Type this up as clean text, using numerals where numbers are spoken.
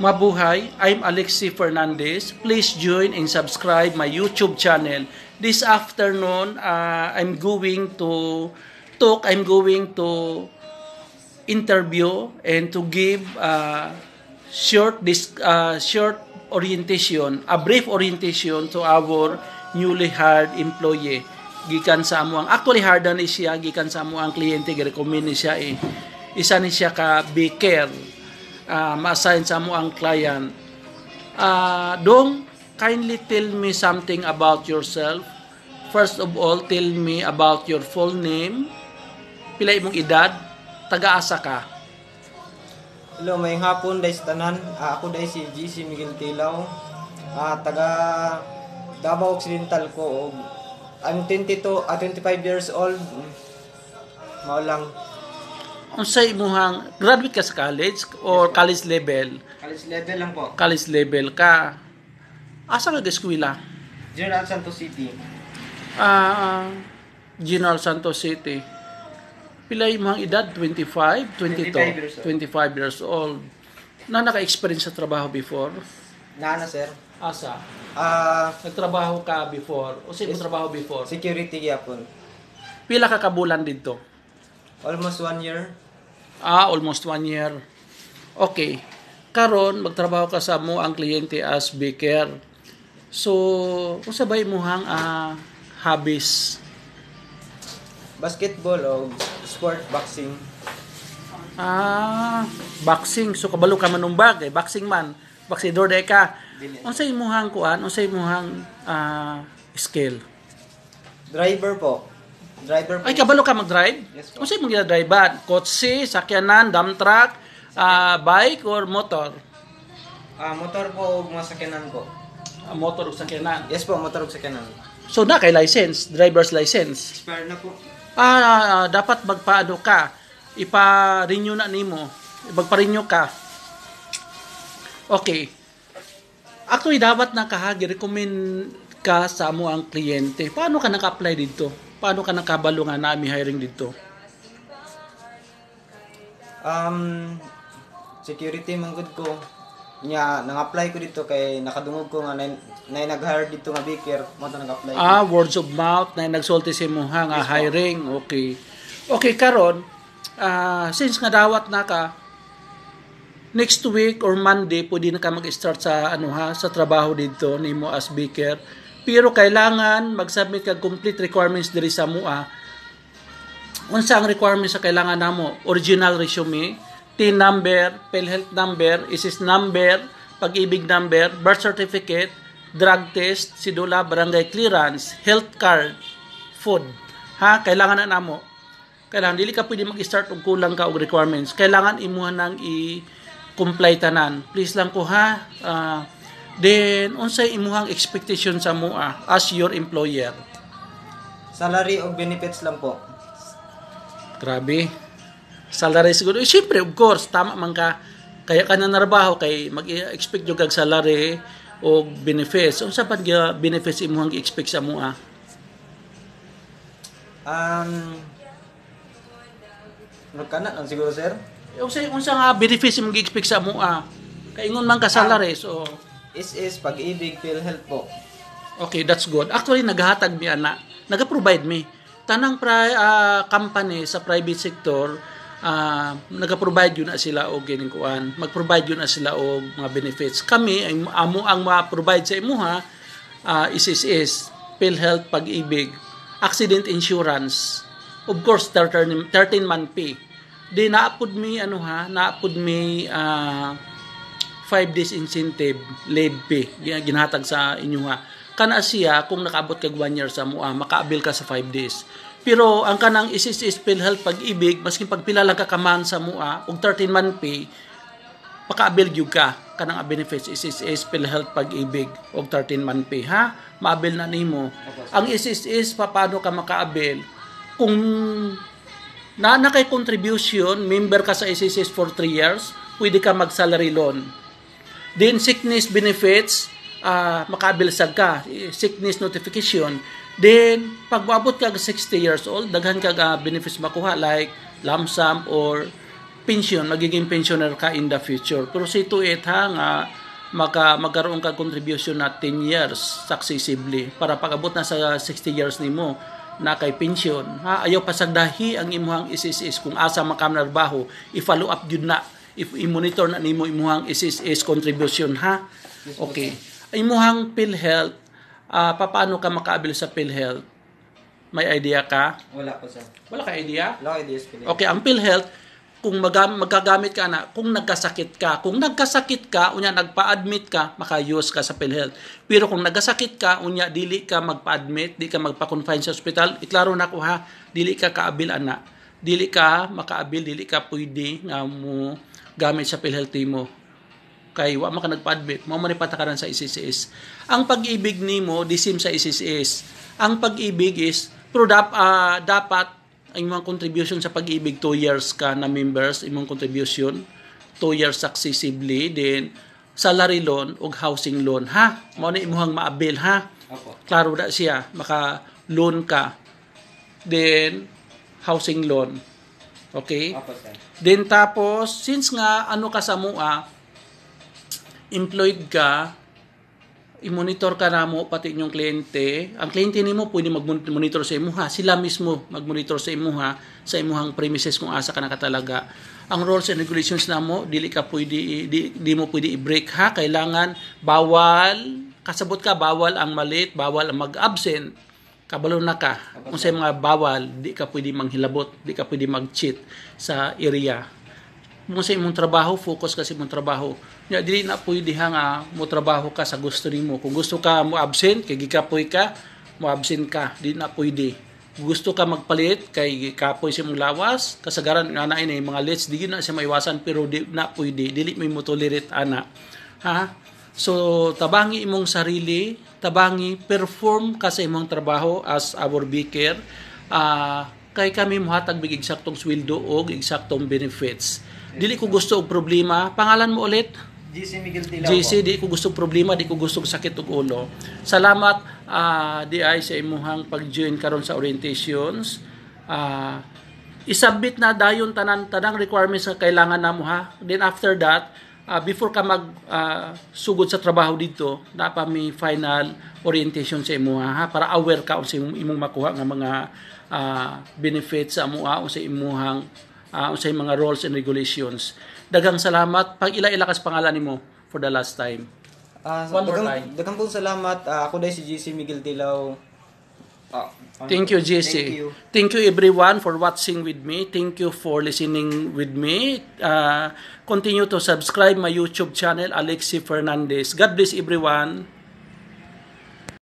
Mabuhay, I'm Alexi Fernandez. Please join and subscribe my YouTube channel. This afternoon, I'm going to interview and to give short orientation, a brief orientation to our newly hired employee. Gikan sa amuang, actually hard na ni siya, gikan sa amuang kliyente, gi-recommend ni siya isa ni siya ka baker. Ma-assign sa mo ang client. Dong, kindly tell me something about yourself. First of all, tell me about your full name. Pila imong edad? Taga-asa ka? Hello, mayong hapon, dahil sa tanan. Ako dahil si GC Miguel Tilaw. Taga Davao Occidental ko. I'm 25 years old. Maulang. Unsay imuhang graduate ka sa college or yes, college level? College level lang po. College level ka. Asa ka eskwela? General Santos City. General Santos City. Pila imong edad? 25? 22? 25 years old. Na naka-experience sa trabaho before? Na sir. Asa? Nagtrabaho ka before? O sino trabaho before? Security gyapon. Pila ka kabulan dito? Almost 1 year. Almost 1 year. Okay. Karon magtrabaho ka sa mo ang kliyente as baker. So, unsa ba imong hobbies? Basketball o sport, boxing. Boxing. So kabalo ka manumbag, boxing man. Boxidor day ka. Unsa imong kuan? Unsa imong skill? Driver po. Driver po. Ay, kabalo ka mag-drive? Yes po. Unsa imong gina-drive? Kotse, sakyanan, dump truck, bike or motor? Motor po o mga sakyanan po. Motor o sakyanan. Yes po, motor o sakyanan. So na kay license, driver's license. Expired na po. Dapat magpaano ka. Ipa-renew na nimo. Magpa-renew ka. Okay. Actually, dapat na gi-recommend ka sa mo ang kliyente. Paano ka naka-apply dito? Paano ka nakabalo nga nami hiring dito? Security man gud ko. Nya nang-apply ko dito kay nakadungog ko nga nay nag-hire dito nga baker, mo ta nag-apply. Words of mouth na nagsulti si mo nga yes, hiring. Okay. Okay karon, since nga dawat na ka next week or Monday pwede na ka mag-start sa sa trabaho dito nimo as baker. Pero kailangan mag-submit kag complete requirements diri sa MUA. Unsa ang requirements sa kailangan namo? Original resume, TIN number, PhilHealth number, ISIS number, pag-ibig number, birth certificate, drug test, sidula, barangay clearance, health card, food. Kailangan na namo. Kailangan dili ka pwede mag-start og kulang ka og requirements. Kailangan imuha nang i-comply tanan. Please lang ko Then, unsay imuhang expectation sa MUA as your employer? Salary o benefits lang po. Grabe. Salary siguro. Siyempre, of course, tama man ka. Kaya ka na narbaho kay mag-expect yung kag salary o benefits. Unsa pa benefits imuhang i-expect sa MUA? Magkana lang siguro, sir. Unsa nga benefits imong i-expect sa MUA? Kay ingon man ka salary, so is pag-ibig, PhilHealth po. Okay, that's good. Actually, naghahatag mi ana. Naga-provide mi. Tanang company sa private sector, naga-provide yun na sila og gining kuan. Mag-provide yun na sila og mga benefits. Kami amo ang ma-provide sa imuha is PhilHealth, pag-ibig, accident insurance. Of course, 13-month pay. Di naapod mi naapod mi 5 days incentive, leave pay, ginhatag sa inyo kana siya kung nakaabot kag 1 year sa MUA, makaabil ka sa 5 days. Pero ang kanang ISIS PhilHealth pag-ibig, maski pagpila lang ka kaman sa MUA og 13-month pay, makaabil gyud ka kanang benefits ISIS PhilHealth pag-ibig og 13-month pay maabil na nimo. Ang ISIS paano ka makaabil kung na kay contribution, member ka sa ISIS for 3 years, pwede ka mag-salary loan. Then sickness benefits, makabilisag ka, sickness notification. Then pag maabot ka 60 years old, daghan ka benefits makuha like lump sum or pension, magiging pensioner ka in the future. Pero see to it ha nga magkaroon ka contribution na 10 years successively para pag-abot na sa 60 years nimo na kay pension. Ha, ayaw pasagdahi ang imuhang SSS kung asa makamnarbaho, i-follow up jud na, if i-monitor na nimo imuhang SSS contribution ha. Okay. Imuhang PhilHealth, paano ka makaabil sa PhilHealth? May idea ka? Wala po, sir. Wala ka idea? Wala ko idea sa PhilHealth. Okay, ang PhilHealth, kung magagamit ka na, kung nagkasakit ka, unya nagpa-admit ka, maka-use ka sa PhilHealth. Pero kung nagkasakit ka, unya dili ka magpa-admit, di ka magpa-confine sa hospital, iklaro na ko ha, dili ka kaabil ana. Dili ka makaabil, dili ka pwede nga mo gamit sa PhilHealth mo. Kay wa man ka nagpa-admit, mo man ipatakaran sa SSS. Ang pag-ibig nimo disim sa SSS. Ang pag-ibig is pero dapat ang imong contribution sa pag-ibig 2 years ka na members, imong contribution 2 years successively, then salary loan ug housing loan ha. Mao na imong maabil ha. Opo. Klaro na siya, maka loan ka. Then housing loan. Okay? Opo, sir. Then tapos since nga ano ka sa mua, employed ka, i-monitor ka na mo pati inyong kliyente. Ang kliyente nimo pwede mag-monitor sa imuha. Sila mismo mag-monitor sa imuha sa imuhang premises kung asa ka nakatalaga. Ang rules and regulations na mo, dili mo pwede i-break ha. Kailangan bawal, kasabot ka, bawal ang malit, bawal ang mag-absent. Kabalo na ka. Kung sa mga bawal, di ka pwede manghilabot, di ka pwede mag-cheat sa area. Kung sa imong trabaho, focus ka sa imong trabaho. Dili na pwede nga mo trabaho ka sa gusto nimo. Kung gusto ka mo absent, kay gikapoy ka, mo absent ka, di na pwede. Kung gusto ka magpalit, kay gikapoy sa imong lawas, kasagaran nga na ini mga lets, di na siya maiwasan, pero di na pwede. Dili mo tolerate ana. Ha? So, tabangi imong sarili, tabangi, perform ka sa imong trabaho as our beaker. Kay kami muhatag big eksaktong sweldo o eksaktong benefits. Dili ko gusto og problema. Pangalan mo ulit? GC Miguel Tilaw. GC, di ko gusto problema, di ko gusto sakit og ulo. Salamat di ay sa imuhang pag-join karon sa orientations. Isubmit na dayon tanang requirements na kailangan namo ha. Then after that, before ka mag sugod sa trabaho dito, dapat may final orientation sa imuha ha para aware ka sa imong makuha nga mga benefits sa amuha o sa imuhang sa mga rules and regulations. Daghang salamat. Pag ila-ila kas pangalan nimo for the last time. One more time. Daghang po salamat. Ako dai si GC Miguel Tilaw. Thank you, GC. Thank you. Thank you everyone for watching with me. Thank you for listening with me. Continue to subscribe my YouTube channel, Alexi Fernandez. God bless everyone.